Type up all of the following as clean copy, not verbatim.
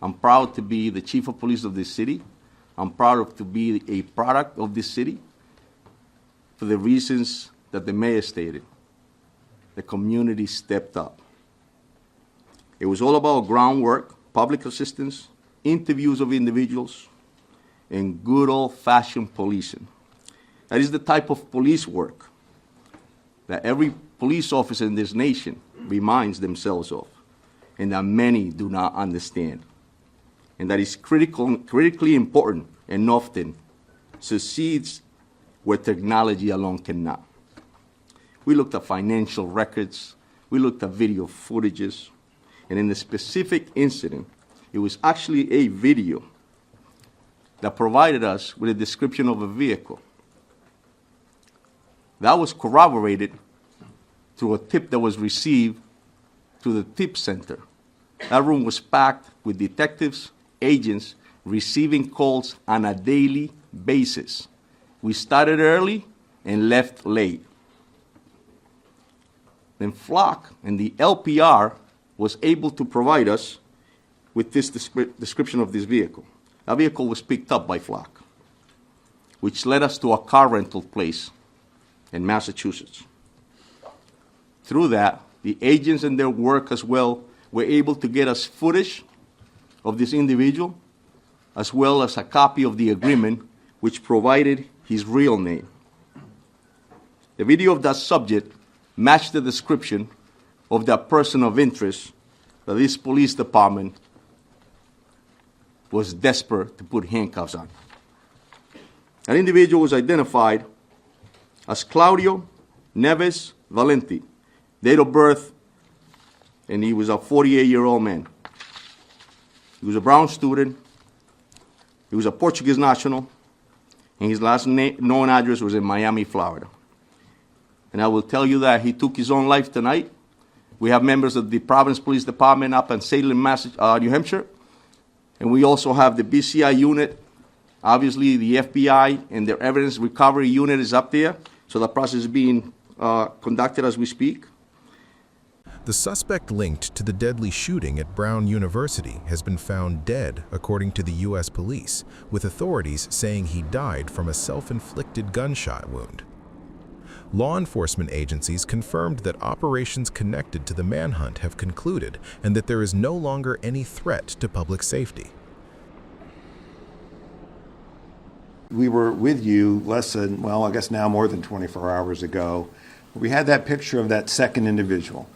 I'm proud to be the chief of police of this city. I'm proud to be a product of this city for the reasons that the mayor stated. The community stepped up. It was all about groundwork, public assistance, interviews of individuals, and good old-fashioned policing. That is the type of police work that every police officer in this nation reminds themselves of, and that many do not understand. And that is critically important and often succeeds where technology alone cannot. We looked at financial records, we looked at video footages, and in the specific incident, it was actually a video that provided us with a description of a vehicle. That was corroborated through a tip that was received through the tip center. That room was packed with detectives, agents, receiving calls on a daily basis. We started early and left late. Then Flock and the LPR was able to provide us with this description of this vehicle. That vehicle was picked up by Flock, which led us to a car rental place in Massachusetts. Through that, the agents and their work as well were able to get us footage of this individual, as well as a copy of the agreement which provided his real name. The video of that subject matched the description of that person of interest that this police department was desperate to put handcuffs on. That individual was identified as Claudio Neves Valenti, date of birth, and he was a 48-year-old man. He was a Brown student, he was a Portuguese national, and his last known address was in Miami, Florida. And I will tell you that he took his own life tonight. We have members of the Providence Police Department up in Salem, New Hampshire, and we also have the BCI unit. Obviously, the FBI and their evidence recovery unit is up there, so the process is being conducted as we speak. The suspect linked to the deadly shooting at Brown University has been found dead, according to the U.S. police, with authorities saying he died from a self-inflicted gunshot wound. Law enforcement agencies confirmed that operations connected to the manhunt have concluded and that there is no longer any threat to public safety. We were with you less than, well, I guess now more than 24 hours ago. We had that picture of that second individual.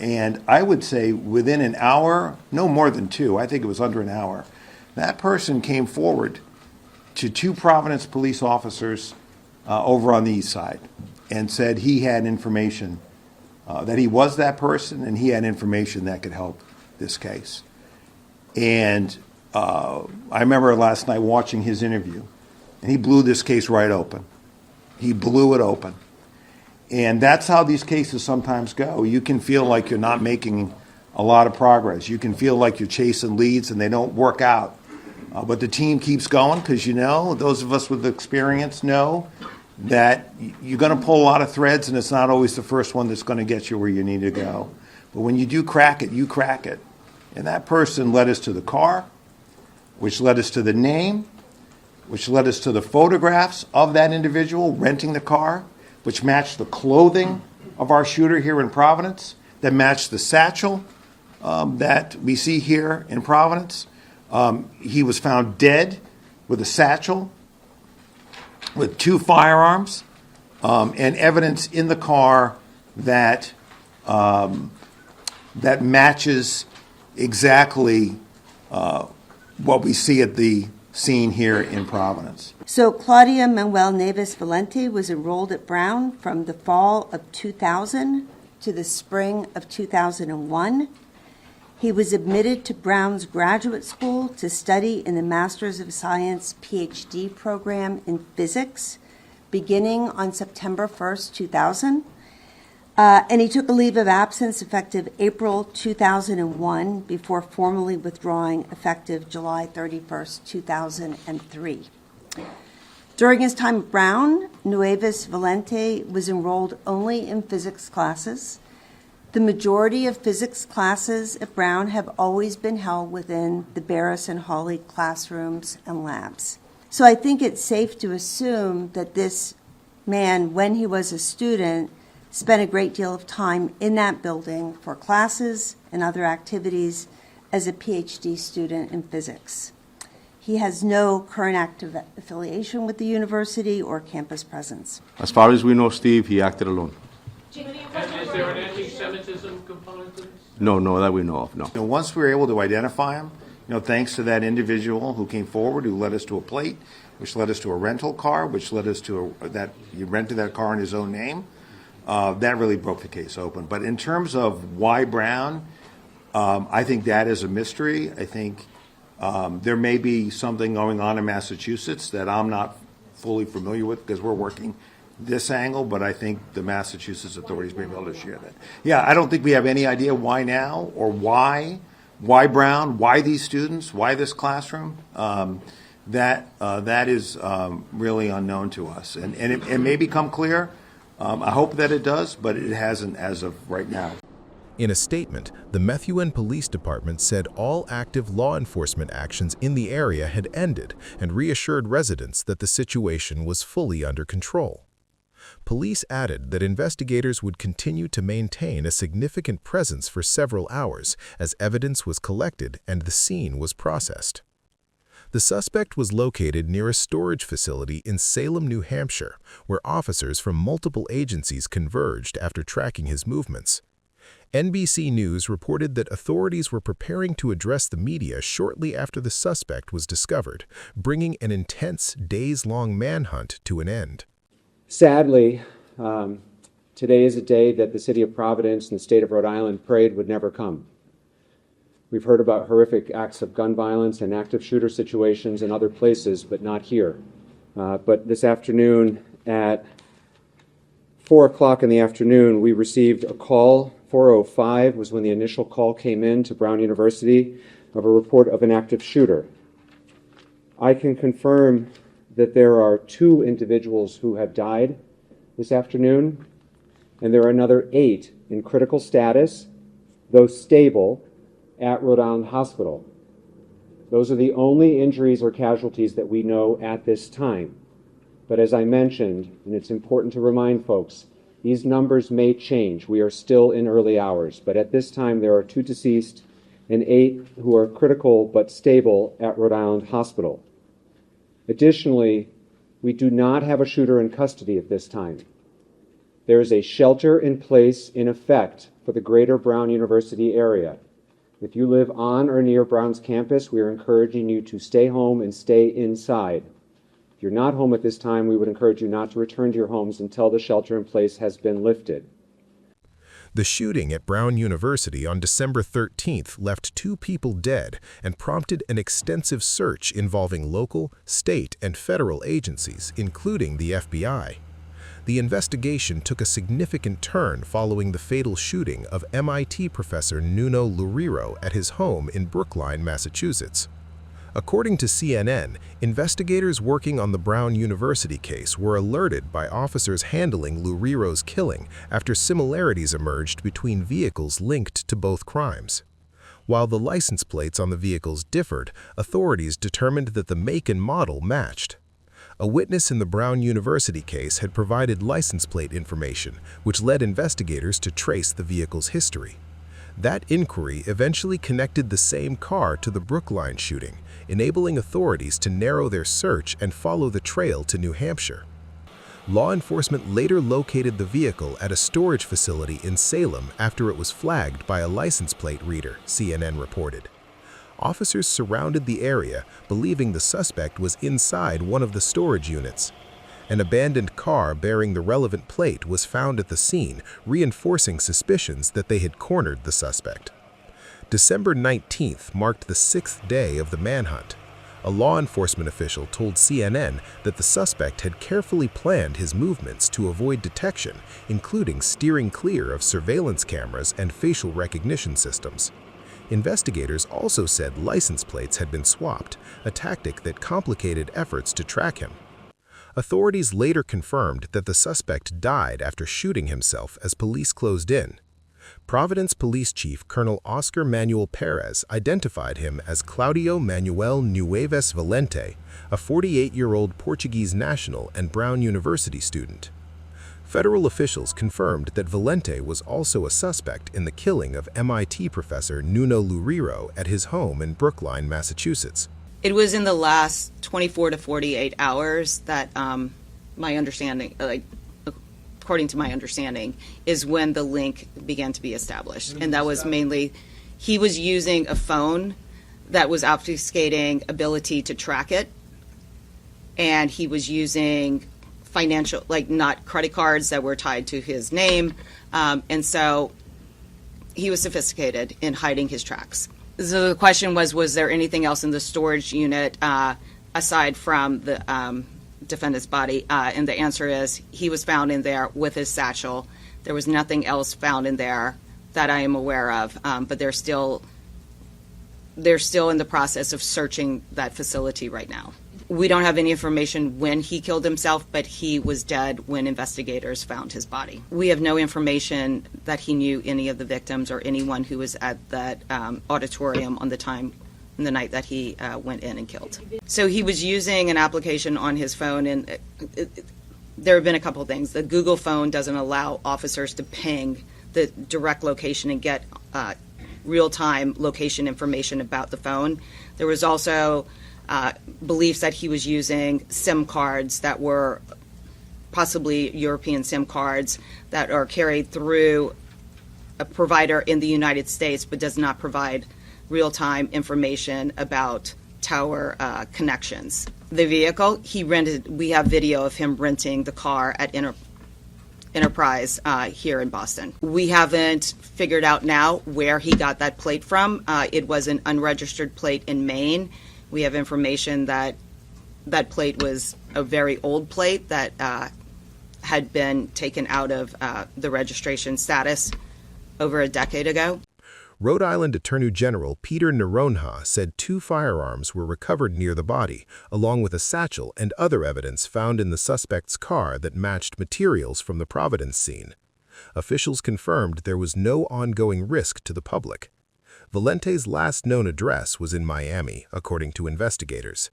And I would say within an hour, no more than two, I think it was under an hour, that person came forward to two Providence police officers over on the east side and said he had information, that he was that person and he had information that could help this case. And I remember last night watching his interview, and he blew this case right open. He blew it open. And that's how these cases sometimes go. You can feel like you're not making a lot of progress. You can feel like you're chasing leads and they don't work out. But the team keeps going because, you know, those of us with experience know that you're going to pull a lot of threads and it's not always the first one that's going to get you where you need to go. But when you do crack it, you crack it. And that person led us to the car, which led us to the name, which led us to the photographs of that individual renting the car, which matched the clothing of our shooter here in Providence, that matched the satchel that we see here in Providence. He was found dead with a satchel, with two firearms, and evidence in the car that that matches exactly what we see at the scene here in Providence. So Claudia Manuel Neves Valenti was enrolled at Brown from the fall of 2000 to the spring of 2001. He was admitted to Brown's graduate school to study in the Master's of Science PhD program in physics, beginning on September 1st, 2000. And he took a leave of absence effective April 2001 before formally withdrawing effective July 31st, 2003. During his time at Brown, Neves Valenti was enrolled only in physics classes. The majority of physics classes at Brown have always been held within the Barris and Hawley classrooms and labs. So I think it's safe to assume that this man, when he was a student, spent a great deal of time in that building for classes and other activities as a PhD student in physics. He has no current active affiliation with the university or campus presence. As far as we know, Steve, he acted alone. And is there an anti-Semitism component to this? No, that we know of, no. Once we were able to identify him, thanks to that individual who came forward, who led us to a plate, which led us to a rental car, which led us to that he rented that car in his own name, that really broke the case open. But in terms of why Brown, I think that is a mystery. I think there may be something going on in Massachusetts that I'm not fully familiar with because we're working this angle, but I think the Massachusetts authorities may be able to share that. Yeah, I don't think we have any idea why now or why Brown, why these students, why this classroom. That is really unknown to us, and it may become clear. I hope that it does, but it hasn't as of right now. In a statement, the Methuen Police Department said all active law enforcement actions in the area had ended and reassured residents that the situation was fully under control. Police added that investigators would continue to maintain a significant presence for several hours as evidence was collected and the scene was processed. The suspect was located near a storage facility in Salem, New Hampshire, where officers from multiple agencies converged after tracking his movements. NBC News reported that authorities were preparing to address the media shortly after the suspect was discovered, bringing an intense, days-long manhunt to an end. Sadly, today is a day that the city of Providence and the state of Rhode Island prayed would never come. We've heard about horrific acts of gun violence and active shooter situations in other places, but not here. But this afternoon at 4 o'clock in the afternoon, we received a call. 4:05 was when the initial call came in to Brown University of a report of an active shooter. I can confirm that there are 2 individuals who have died this afternoon, and there are another 8 in critical status, though stable, at Rhode Island Hospital. Those are the only injuries or casualties that we know at this time. But as I mentioned, and it's important to remind folks, these numbers may change. We are still in early hours, but at this time there are 2 deceased and 8 who are critical but stable at Rhode Island Hospital. Additionally, we do not have a shooter in custody at this time. There is a shelter in place in effect for the greater Brown University area. If you live on or near Brown's campus, we are encouraging you to stay home and stay inside. If you're not home at this time, we would encourage you not to return to your homes until the shelter in place has been lifted. The shooting at Brown University on December 13th left 2 people dead and prompted an extensive search involving local, state, and federal agencies, including the FBI. The investigation took a significant turn following the fatal shooting of MIT professor Nuno Loureiro at his home in Brookline, Massachusetts. According to CNN, investigators working on the Brown University case were alerted by officers handling Loureiro's killing after similarities emerged between vehicles linked to both crimes. While the license plates on the vehicles differed, authorities determined that the make and model matched. A witness in the Brown University case had provided license plate information, which led investigators to trace the vehicle's history. That inquiry eventually connected the same car to the Brookline shooting, enabling authorities to narrow their search and follow the trail to New Hampshire. Law enforcement later located the vehicle at a storage facility in Salem after it was flagged by a license plate reader, CNN reported. Officers surrounded the area, believing the suspect was inside one of the storage units. An abandoned car bearing the relevant plate was found at the scene, reinforcing suspicions that they had cornered the suspect. December 19th marked the 6th day of the manhunt. A law enforcement official told CNN that the suspect had carefully planned his movements to avoid detection, including steering clear of surveillance cameras and facial recognition systems. Investigators also said license plates had been swapped, a tactic that complicated efforts to track him. Authorities later confirmed that the suspect died after shooting himself as police closed in. Providence Police Chief Colonel Oscar Manuel Perez identified him as Claudio Manuel Nueves Valente, a 48-year-old Portuguese national and Brown University student. Federal officials confirmed that Valente was also a suspect in the killing of MIT professor Nuno Loureiro at his home in Brookline, Massachusetts. It was in the last 24 to 48 hours that my understanding, according to my understanding, is when the link began to be established. And that was mainly, he was using a phone that was obfuscating ability to track it. And he was using financial, not credit cards that were tied to his name. And so he was sophisticated in hiding his tracks. So the question was there anything else in the storage unit aside from the defendant's body? And the answer is he was found in there with his satchel. There was nothing else found in there that I am aware of, but they're still in the process of searching that facility right now. We don't have any information when he killed himself, but he was dead when investigators found his body. We have no information that he knew any of the victims or anyone who was at that auditorium on the night that he went in and killed. So he was using an application on his phone, and there have been a couple things. The Google phone doesn't allow officers to ping the direct location and get real-time location information about the phone. There was also beliefs that he was using SIM cards that were possibly European SIM cards that are carried through a provider in the United States but does not provide real-time information about tower connections. The vehicle, we have video of him renting the car at Enterprise here in Boston. We haven't figured out now where he got that plate from. It was an unregistered plate in Maine. We have information that that plate was a very old plate that had been taken out of the registration status over a decade ago. Rhode Island Attorney General Peter Naronha said 2 firearms were recovered near the body, along with a satchel and other evidence found in the suspect's car that matched materials from the Providence scene. Officials confirmed there was no ongoing risk to the public. Valente's last known address was in Miami, according to investigators.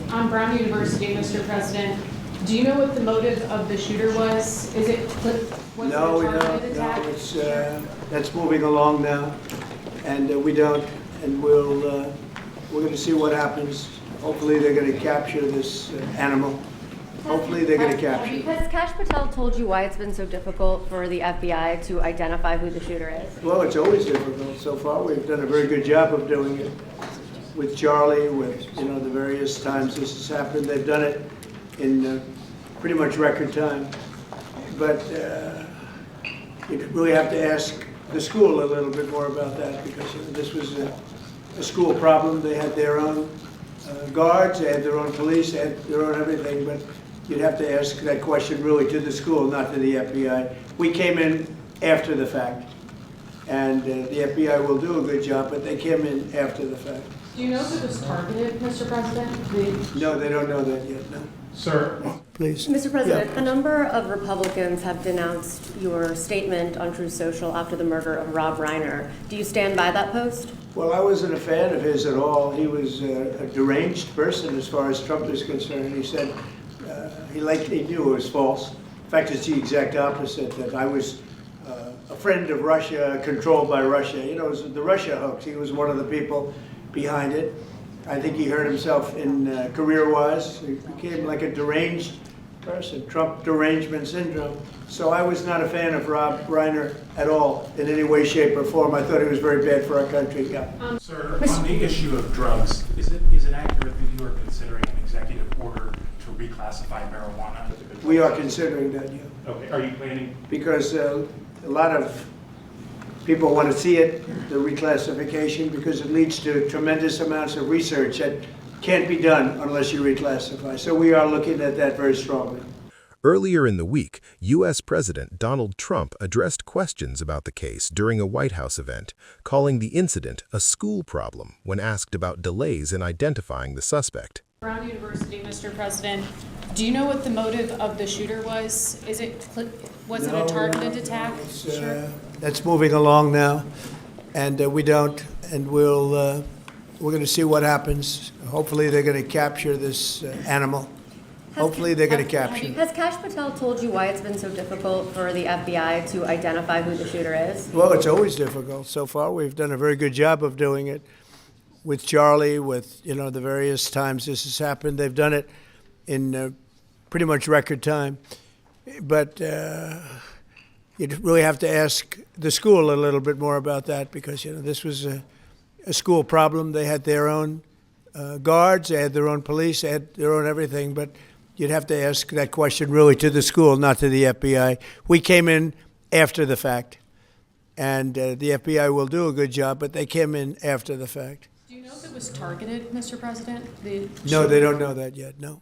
On Brown University, Mr. President, do you know what the motive of the shooter was? Is it No, we don't. No, it's that's moving along now, and we don't. And we're going to see what happens. Hopefully, they're going to capture this animal. Hopefully, they're going to capture it. Has Kash Patel told you why it's been so difficult for the FBI to identify who the shooter is? Well, it's always difficult. So far, we've done a very good job of doing it with Charlie, with the various times this has happened. They've done it in pretty much record time. But you really have to ask the school a little bit more about that, because this was a school problem. They had their own guards, they had their own police, they had their own everything, but you'd have to ask that question really to the school, not to the FBI. We came in after the fact, and the FBI will do a good job, but they came in after the fact. Do you know if it was targeted, Mr. President? No, they don't know that yet, no. Sir. Please. Mr. President, Yeah. a number of Republicans have denounced your statement on Truth Social after the murder of Rob Reiner. Do you stand by that post? Well, I wasn't a fan of his at all. He was a deranged person as far as Trump is concerned. He said he knew it was false. In fact, it's the exact opposite, that I was a friend of Russia, controlled by Russia. It was the Russia hoax. He was one of the people behind it. I think he hurt himself in career-wise. He became like a deranged person, Trump derangement syndrome. So I was not a fan of Rob Reiner at all, in any way, shape, or form. I thought he was very bad for our country. Yeah. Sir, on the issue of drugs, is it accurate that you are considering an executive order to reclassify marijuana? We are considering that, yeah. Okay, are you planning? Because a lot of people want to see it, the reclassification, because it leads to tremendous amounts of research that can't be done unless you reclassify. So we are looking at that very strongly. Earlier in the week, U.S. President Donald Trump addressed questions about the case during a White House event, calling the incident a school problem when asked about delays in identifying the suspect. Brown University, Mr. President, Do you know what the motive of the shooter was? Was it a targeted attack? That's moving along now, and we don't, and we're going to see what happens. Hopefully, they're going to capture this animal. Hopefully, they're going to capture it. Has Kash Patel told you why it's been so difficult for the FBI to identify who the shooter is? Well, it's always difficult. So far, we've done a very good job of doing it with Charlie, with, the various times this has happened. They've done it in pretty much record time. But you'd really have to ask the school a little bit more about that because, this was a school problem. They had their own guards, they had their own police, they had their own everything. But you'd have to ask that question really to the school, not to the FBI. We came in after the fact, and the FBI will do a good job, but they came in after the fact. Do you know if it was targeted, Mr. President? No, they don't know that yet, no.